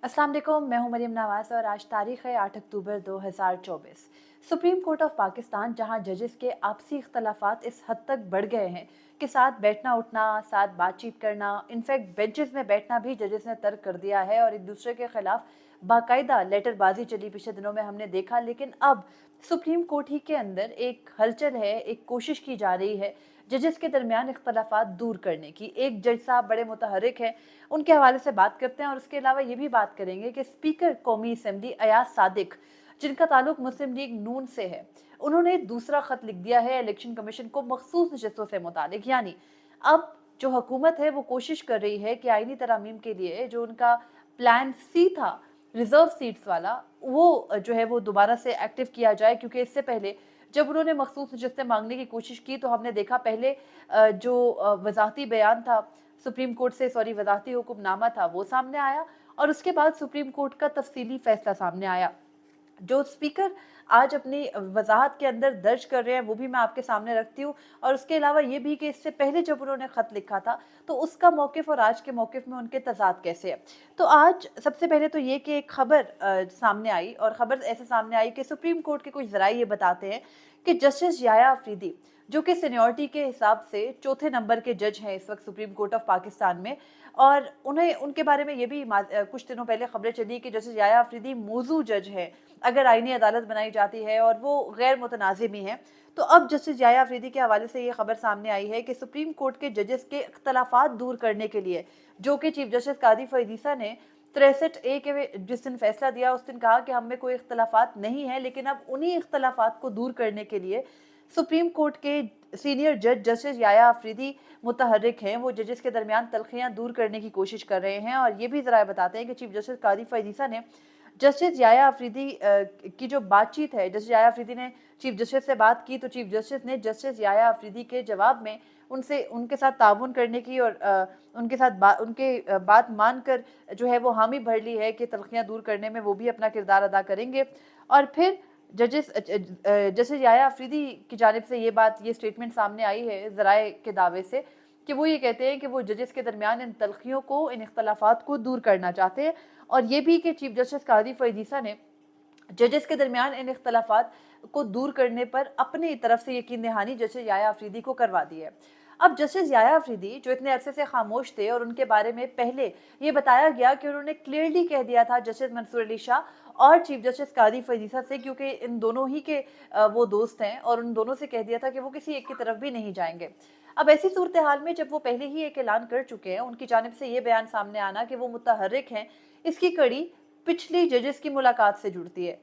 अस्सलाम वालेकुम, मैं हूं मरियम नवाज और आज तारीख है 8 अक्टूबर 2024। सुप्रीम कोर्ट ऑफ पाकिस्तान जहां जजेस के आपसी इख्तलाफात इस हद तक बढ़ गए हैं कि साथ बैठना उठना, साथ बातचीत करना, इनफैक्ट बेंचेस में बैठना भी जजेस ने तर्क कर दिया है और एक दूसरे के खिलाफ बाकायदा लेटरबाजी चली पिछले दिनों में हमने देखा। लेकिन अब सुप्रीम कोर्ट ही के अंदर एक हलचल है, एक कोशिश की जा रही है जजेस के दरमियान इख्तलाफात दूर करने की। एक जज साहब बड़े मुतहर्रिक हैं, उनके हवाले से बात करते हैं और उसके अलावा ये भी बात करेंगे कि स्पीकर कौमी असम्बली अयाज सादिक, जिनका ताल्लुक मुस्लिम लीग नून से है, उन्होंने दूसरा खत लिख दिया है इलेक्शन कमीशन को मखसूस नशस्तों से मुतालिक। यानी अब जो हुकूमत है वो कोशिश कर रही है कि आईनी तरमीम के लिए जो उनका प्लान सी था रिजर्व सीट्स वाला, वो जो है वो दोबारा से एक्टिव किया जाए। क्योंकि इससे पहले जब उन्होंने मखसूस नशस्तें मांगने की कोशिश की तो हमने देखा पहले जो वजाहती बयान था सुप्रीम कोर्ट से, सॉरी वजाहती हुक्मनामा था, वो सामने आया और उसके बाद सुप्रीम कोर्ट का तफसीली फैसला सामने आया। जो स्पीकर आज अपनी वजाहत के अंदर दर्ज कर रहे हैं वो भी मैं आपके सामने रखती हूँ, और उसके अलावा ये भी कि इससे पहले जब उन्होंने खत लिखा था तो उसका मौकिफ और आज के मौकिफ में उनके तजाद कैसे है। तो आज सबसे पहले तो ये कि एक खबर सामने आई, और खबर ऐसे सामने आई कि सुप्रीम कोर्ट के कुछ जराये ये बताते हैं कि जस्टिस याया अफरीदी, जो कि सीनियरिटी के हिसाब से चौथे नंबर के जज हैं इस वक्त सुप्रीम कोर्ट ऑफ पाकिस्तान में, और उन्हें उनके बारे में ये भी कुछ दिनों पहले खबरें चली कि जस्टिस याया अफरीदी मौजू जज है अगर आईनी अदालत बनाई जाती है और वो गैर मुतनाज़िम ही है। तो अब जस्टिस याया अफरीदी के हवाले से ये खबर सामने आई है कि सुप्रीम कोर्ट के जजेस के इख्तलाफात दूर करने के लिए, जो कि चीफ जस्टिस कादी फैज़ीसा ने 63A के जिस दिन फैसला दिया उस दिन कहा कि हम में कोई इख्तलाफात नहीं है, लेकिन अब उन्हीं इख्तलाफात को दूर करने के लिए सुप्रीम कोर्ट के सीनियर जज जस्टिस याया अफरीदी मुतहर्रिक हैं। वो जजेस के दरमियान तलखियां दूर करने की कोशिश कर रहे हैं, और ये भी जरा बताते हैं कि चीफ जस्टिस कादी फैज़ीसा ने जस्टिस याया अफरीदी की जो बातचीत है, जस्टिस याया अफरीदी ने चीफ जस्टिस से बात की तो चीफ जस्टिस ने जस्टिस याया अफरीदी के जवाब में उनसे उनके साथ ताउन करने की और उनके साथ बात मानकर जो है वो हामी भर ली है कि तलखियां दूर करने में वो भी अपना किरदार अदा करेंगे। और फिर जस्टिस याया अफरीदी की जानिब से ये स्टेटमेंट सामने आई है ज़राए के दावे से कि वो ये कहते हैं कि वो जजेस के दरमियान इन तलखियों को, इन इख्तलाफात को दूर करना चाहते हैं, और ये भी कि चीफ जस्टिस कादी फैज़ीसा ने जजेस के दरमियान इन इख्तलाफात को दूर करने पर अपनी तरफ से यकीन दहानी जस्टिस याया अफरीदी को करवा दी है। अब जस्टिस याया अफरीदी जो इतने अरसे से खामोश थे और उनके बारे में पहले ये बताया गया कि उन्होंने क्लियरली कह दिया था जस्टिस मंसूर अली शाह और चीफ जस्टिस कादी फैज़ीसा से, क्योंकि इन दोनों ही के वो दोस्त हैं, और उन दोनों से कह दिया था कि वो किसी एक की तरफ भी नहीं जाएंगे। अब ऐसी सूरत हाल में जब वो पहले ही एक ऐलान कर चुके हैं, उनकी जानिब से ये बयान सामने आना कि वो मुतहर्रिक हैं, इसकी कड़ी पिछली जजेस की मुलाकात से जुड़ती है।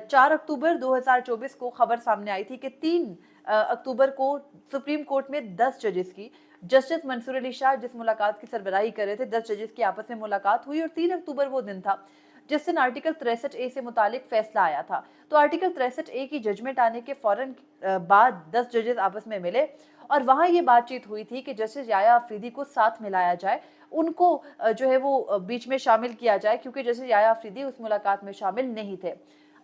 4 अक्टूबर 2024 को खबर सामने आई थी कि 3 अक्टूबर को सुप्रीम कोर्ट में 10 जजेस की, जस्टिस मंसूर अली शाह जिस मुलाकात की सरबराही कर रहे थे, 10 जजेस की आपस में मुलाकात हुई और 3 अक्टूबर वो दिन था जिस दिन आर्टिकल 63A से मुतालिक फैसला आया था। तो आर्टिकल 63A की जजमेंट आने के फौरन बाद 10 जजेस आपस में मिले और वहां ये बातचीत हुई थी कि जस्टिस याया अफरीदी को साथ मिलाया जाए, उनको जो है वो बीच में शामिल किया जाए, क्योंकि जस्टिस याया अफरीदी उस मुलाकात में शामिल नहीं थे।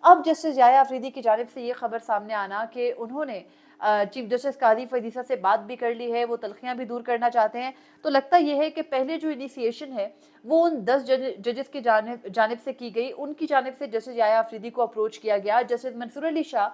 अब जस्टिस याया अफरीदी की जानिब से ये खबर सामने आना कि उन्होंने चीफ जस्टिस कादी फैज़ीसा से बात भी कर ली है, वो तलखियां भी दूर करना चाहते हैं। तो लगता यह है कि पहले जो इनिशिएशन है वो उन 10 जजेस की जानिब से की गई, उनकी जानिब से जस्टिस याया अफरीदी को अप्रोच किया गया। जस्टिस मंसूर अली शाह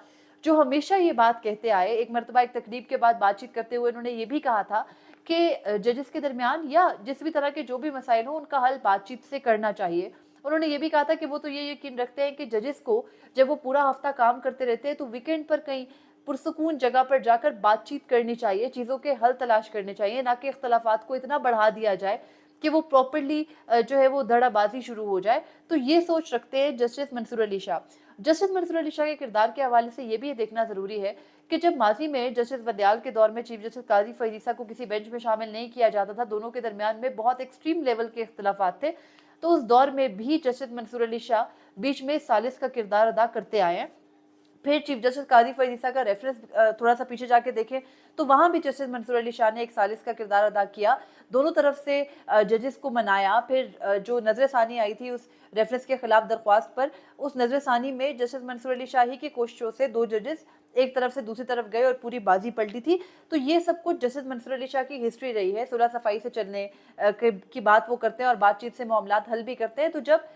जो हमेशा ये बात कहते आए, एक मरतबा एक तकरीब के बाद बातचीत करते हुए उन्होंने ये भी कहा था कि जजेस के दरमियान या जिस भी तरह के जो भी मसाइल हो उनका हल बातचीत से करना चाहिए। उन्होंने ये भी कहा था कि वो तो ये यकीन रखते हैं कि जजेस को जब वो पूरा हफ्ता काम करते रहते हैं तो वीकेंड पर कहीं पुरसुकून जगह पर जाकर बातचीत करनी चाहिए, चीज़ों के हल तलाश करने चाहिए, ना कि इख्तलाफात को इतना बढ़ा दिया जाए कि वो प्रॉपरली जो है वो धड़ाबाजी शुरू हो जाए। तो ये सोच रखते हैं जस्टिस मंसूर अली शाह। जस्टिस मंसूर अली शाह के किरदार के हवाले से ये भी देखना ज़रूरी है कि जब माजी में जस्टिस वदयाल के दौर में चीफ जस्टिस कादी फैज़ीसा को किसी बेंच में शामिल नहीं किया जाता था, दोनों के दरमियान में बहुत एक्सट्रीम लेवल के इख्तलाफात थे, तो उस दौर में भी जस्टिस मंसूर अली शाह बीच में सालिस का किरदार अदा करते आए हैं। फिर चीफ जस्टिस कादी फैज़ीसा का रेफरेंस थोड़ा सा पीछे जाके देखें तो वहां भी जस्टिस मंसूर अली शाह ने एक सालिस का किरदार अदा किया, दोनों तरफ से जजेस को मनाया। फिर जो नजर सानी आई थी उस रेफरेंस के खिलाफ दरख्वास्त पर, उस नजर सानी में जस्टिस मंसूर अली शाह ही की कोशिशों से 2 जजेस एक तरफ से दूसरी तरफ गए और पूरी बाजी पलटी थी। तो ये सब कुछ जस्टिस मंसूर अली शाह की हिस्ट्री रही है, सुलह सफाई से चलने की बात वो करते हैं और बातचीत से मामलात हल भी करते हैं। तो जब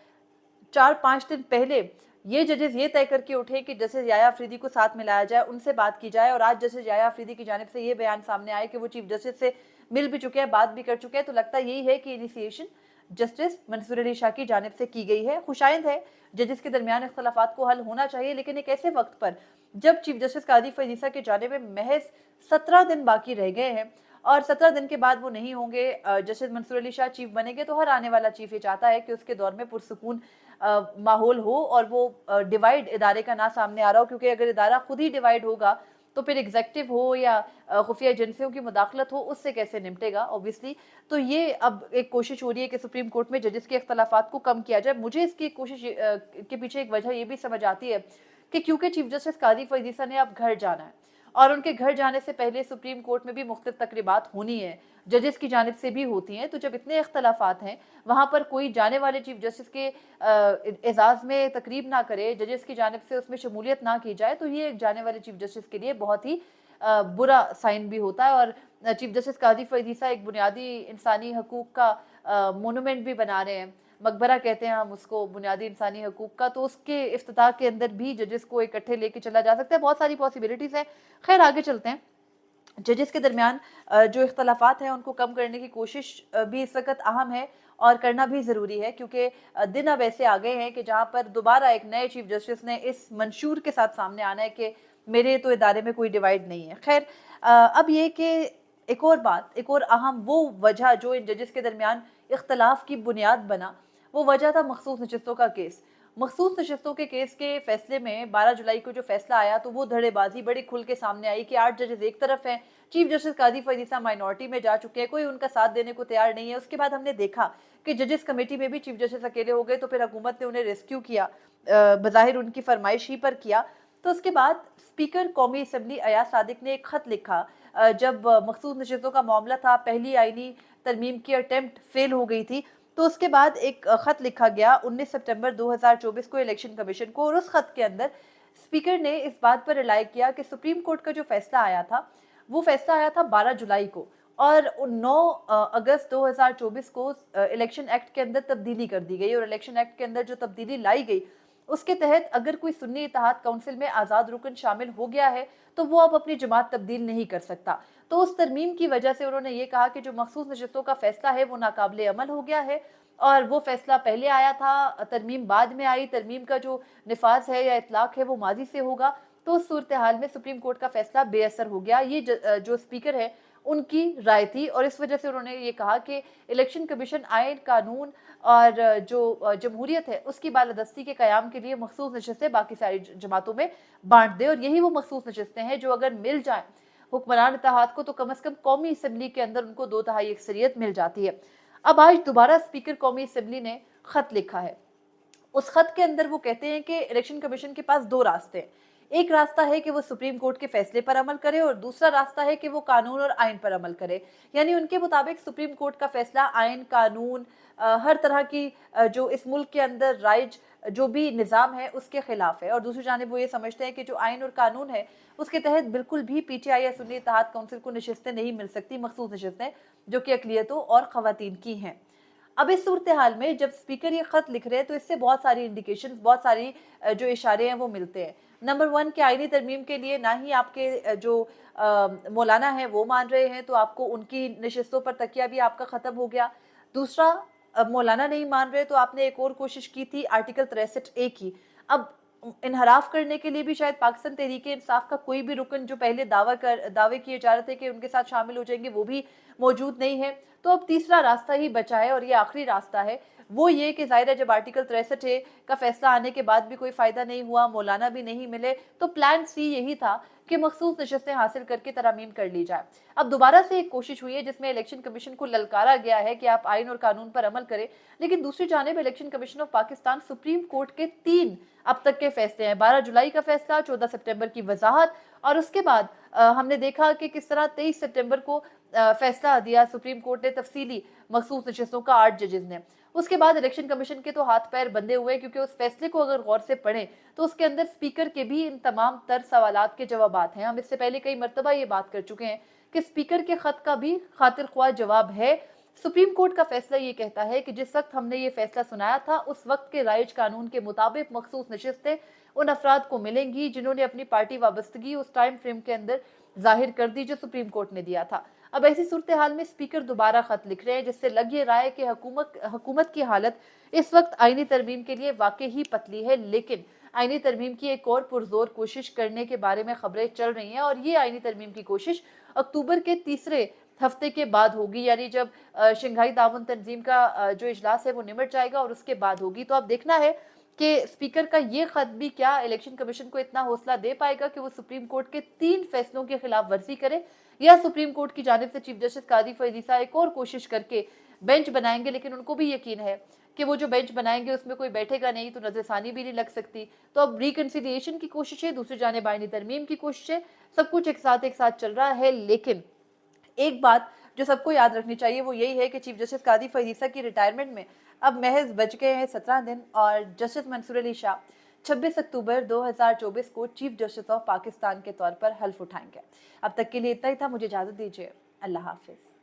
4-5 दिन पहले ये जजेस ये तय करके उठे कि जस्टिस याया अफरीदी को साथ मिलाया जाए, उनसे बात की जाए, और आज जस्टिस याया अफरीदी की जानिब से ये बयान सामने आए कि वो चीफ जस्टिस से मिल भी चुके हैं, बात भी कर चुके हैं, तो लगता यही है कि इनिशिएशन जस्टिस मंसूर अली शाह की जानिब से की गई है। खुशाइंद है, जजेस के दरमियान इख्तलाफात को हल होना चाहिए, लेकिन एक ऐसे वक्त पर जब चीफ जस्टिस कादी फैज़ ईसा के जाने में महज 17 दिन बाकी रह गए हैं और 17 दिन के बाद वो नहीं होंगे, जस्टिस मंसूर अली शाह चीफ बनेंगे, तो हर आने वाला चीफ ये चाहता है कि उसके दौर में पुरसुकून माहौल हो और वो डिवाइड इदारे का ना सामने आ रहा हो, क्योंकि अगर इदारा खुद ही डिवाइड होगा तो फिर एग्जेक्टिव हो या खुफिया एजेंसियों की मुदाखलत हो, उससे कैसे निपटेगा ऑब्वियसली। तो ये अब एक कोशिश हो रही है कि सुप्रीम कोर्ट में जजेस के इख्तलाफात को कम किया जाए। मुझे इसकी कोशिश के पीछे एक वजह ये भी समझ आती है कि क्योंकि चीफ जस्टिस कादी फैज़ ईसा ने अब घर जाना है और उनके घर जाने से पहले सुप्रीम कोर्ट में भी मुख्तलिफ तकरीबात होनी है, जजेस की जानिब से भी होती हैं, तो जब इतने इख्तलाफात हैं वहाँ पर कोई जाने वाले चीफ जस्टिस के एजाज़ में तकरीब ना करे, जजेस की जानिब से उसमें शमूलियत ना की जाए, तो ये जाने वाले चीफ जस्टिस के लिए बहुत ही बुरा साइन भी होता है। और चीफ जस्टिस कादी फैज़ ईसा एक बुनियादी इंसानी हकूक़ का मोनूमेंट भी बना रहे हैं, मकबरा कहते हैं हम उसको, बुनियादी इंसानी हकूक़ का, तो उसके इफ्तिताह के अंदर भी जजेस को इकट्ठे लेके चला जा सकता है। बहुत सारी पॉसिबिलिटीज़ हैं। खैर आगे चलते हैं। जजेस के दरमियान जो इख्तलाफात हैं उनको कम करने की कोशिश भी इस वक्त अहम है और करना भी ज़रूरी है, क्योंकि दिन अब ऐसे आ गए हैं कि जहाँ पर दोबारा एक नए चीफ जस्टिस ने इस मंशूर के साथ सामने आना है कि मेरे तो इदारे में कोई डिवाइड नहीं है। खैर अब ये कि एक और बात, एक और अहम वो वजह जो इन जजेस के दरमियान इख्तलाफ की बुनियाद बना, वो वजह था मखसूस नशिस्तों का केस। मखसूस नशिस्तों के केस के फैसले में 12 जुलाई को जो फैसला आया, तो वो धड़ेबाजी बड़ी खुल के सामने आई कि 8 जजेस एक तरफ हैं, चीफ जस्टिस कादी फैज़ ईसा माइनॉरिटी में जा चुके हैं, कोई उनका साथ देने को तैयार नहीं है। उसके बाद हमने देखा कि जजेस कमेटी में भी चीफ जस्टिस अकेले हो गए, तो फिर हुकूमत ने उन्हें रेस्क्यू किया, बज़ाहिर उनकी फरमाइश ही पर किया। तो उसके बाद स्पीकर कौमी असम्बली अयाज सादिक ने एक ख़त लिखा, जब मखसूस नशिस्तों का मामला था, पहली आईनी तरमीम की अटेम्प्ट फेल हो गई थी, तो उसके बाद एक ख़त लिखा गया 19 सितंबर 2024 को इलेक्शन कमीशन को, और उस ख़त के अंदर स्पीकर ने इस बात पर रिलाई किया कि सुप्रीम कोर्ट का जो फैसला आया था, वो फैसला आया था 12 जुलाई को, और 9 अगस्त 2024 को इलेक्शन एक्ट के अंदर तब्दीली कर दी गई, और इलेक्शन एक्ट के अंदर जो तब्दीली लाई गई उसके तहत अगर कोई सुन्नी इत्तेहाद काउंसिल में आज़ाद रुकन शामिल हो गया है तो वो अब अपनी जमात तब्दील नहीं कर सकता। तो उस तरमीम की वजह से उन्होंने ये कहा कि जो मखसूस नशिस्तों का फैसला है वो नाकाबिले अमल हो गया है, और वो फैसला पहले आया था, तरमीम बाद में आई, तरमीम का जो निफाज है या इतलाक है वो माजी से होगा। तो उस सूरत हाल में सुप्रीम कोर्ट का फैसला बेअसर हो गया। ये जो स्पीकर है उनकी राय थी, और इस वजह से उन्होंने ये कहा कि इलेक्शन कमीशन आयन, कानून और जो जमहूरियत है उसकी बालादस्ती के क़याम के लिए मखसूस नशिस्तें बाकी सारी जमातों में बांट दे, और यही वो मखसूस नशिस्तें हैं जो अगर मिल जाएं हुक्मरान इत्तेहाद को, तो कम अज़ कम कौमी असम्बली के अंदर उनको 2/3 अक्सरियत मिल जाती है। अब आज दोबारा स्पीकर कौमी असम्बली ने ख़त लिखा है। उस खत के अंदर वो कहते हैं कि इलेक्शन कमीशन के पास 2 रास्ते हैं। एक रास्ता है कि वो सुप्रीम कोर्ट के फैसले पर अमल करे, और दूसरा रास्ता है कि वो कानून और आइन पर अमल करे। यानी उनके मुताबिक सुप्रीम कोर्ट का फैसला आइन, कानून, हर तरह की जो इस मुल्क के अंदर राइज जो भी निज़ाम है उसके खिलाफ है, और दूसरी जानिब वो ये समझते हैं कि जो आइन और कानून है उसके तहत बिल्कुल भी पीटीआई या सुन्नी इत्तेहाद काउंसिल को नशिस्तें नहीं मिल सकती, मखसूस नशिस्तें जो कि अक़लियतों और ख़वातीन की हैं। अब इस सूरत हाल में जब स्पीकर ये ख़त लिख रहे हैं तो इससे बहुत सारी इंडिकेशंस, बहुत सारी जो इशारे हैं वो मिलते हैं। नंबर 1 कि आईनी तरमीम के लिए ना ही आपके जो मौलाना हैं वो मान रहे हैं, तो आपको उनकी नशिस्तों पर तकिया भी आपका ख़त्म हो गया। दूसरा, मौलाना नहीं मान रहे तो आपने एक और कोशिश की थी आर्टिकल 63A की। अब इनहराफ करने के लिए भी शायद पाकिस्तान तहरीक इंसाफ का कोई भी रुकन जो पहले दावे किए जा रहे थे कि उनके साथ शामिल हो जाएंगे, वो भी मौजूद नहीं है। तो अब तीसरा रास्ता ही बचा है, और ये आखिरी रास्ता है, वो ये कि ज़ाहिर है जब आर्टिकल 63A का फैसला आने के बाद भी कोई फ़ायदा नहीं हुआ, मौलाना भी नहीं मिले, तो प्लान सी यही था कि मखसूस नशिस्तें हासिल करके तरामीम कर ली जाए। अब दोबारा से एक कोशिश हुई है जिसमें इलेक्शन कमीशन को ललकारा गया है कि आप आइन और कानून पर अमल करें, लेकिन दूसरी जानिब election commission of Pakistan supreme court के 3 अब तक के फैसले हैं, 12 जुलाई का फैसला, 14 सितंबर की वजाहत, और उसके बाद हमने देखा कि किस तरह 23 सितंबर को फैसला दिया सुप्रीम कोर्ट ने तफसीली मखसूस नशिस्तों का 8 जजेस ने। उसके बाद इलेक्शन कमीशन के तो हाथ पैर बंधे हुए, क्योंकि उस फैसले को अगर गौर से पढ़ें तो उसके अंदर स्पीकर के भी इन तमाम तर सवालात के जवाबात हैं। हम इससे पहले कई मरतबा ये बात कर चुके हैं कि स्पीकर के खत का भी खातिर ख्वाह जवाब है सुप्रीम कोर्ट का फैसला ये कहता है कि जिस वक्त हमने ये फैसला सुनाया था उस वक्त के राइज कानून के मुताबिक मखसूस नशिस्तें उन अफराद को मिलेंगी जिन्होंने अपनी पार्टी वाबस्तगी उस टाइम फ्रेम के अंदर जाहिर कर दी जो सुप्रीम कोर्ट ने दिया था। अब ऐसी सूरत हाल में स्पीकर दोबारा खत लिख रहे हैं जिससे लग ये रहा है कि हुकूमत की हालत इस वक्त आईनी तरमीम के लिए वाकई ही पतली है, लेकिन आईनी तरमीम की एक और पुरजोर कोशिश करने के बारे में खबरें चल रही हैं और ये आईनी तरमीम की कोशिश अक्टूबर के तीसरे हफ्ते के बाद होगी, यानी जब शंघाई ताउन तंजीम का जो इजलास है वो निमट जाएगा और उसके बाद होगी। तो अब देखना है कि स्पीकर का ये खत भी क्या इलेक्शन कमीशन को इतना हौसला दे पाएगा कि वो सुप्रीम कोर्ट के 3 फैसलों के खिलाफ वर्जी करे, या सुप्रीम कोर्ट की जानिब से चीफ जस्टिस कादी फरीद ईसा एक और कोशिश करके बेंच बनाएंगे, लेकिन उनको भी यकीन है कि वो जो बेंच बनाएंगे उसमें कोई बैठेगा नहीं तो नजरसानी भी नहीं लग सकती। तो अब रिकंसिलिएशन की कोशिश है, दूसरी जानिब आईनी तरमीम की कोशिश है, सब कुछ एक साथ चल रहा है। लेकिन एक बात जो सबको याद रखनी चाहिए वो यही है कि चीफ जस्टिस कादी फरीद ईसा की रिटायरमेंट में अब महज बच गए हैं 17 दिन और जस्टिस मंसूर अली शाह 26 अक्टूबर 2024 को चीफ जस्टिस ऑफ पाकिस्तान के तौर पर हल्फ उठाएंगे। अब तक के लिए इतना ही था, मुझे इजाजत दीजिए। अल्लाह हाफिज।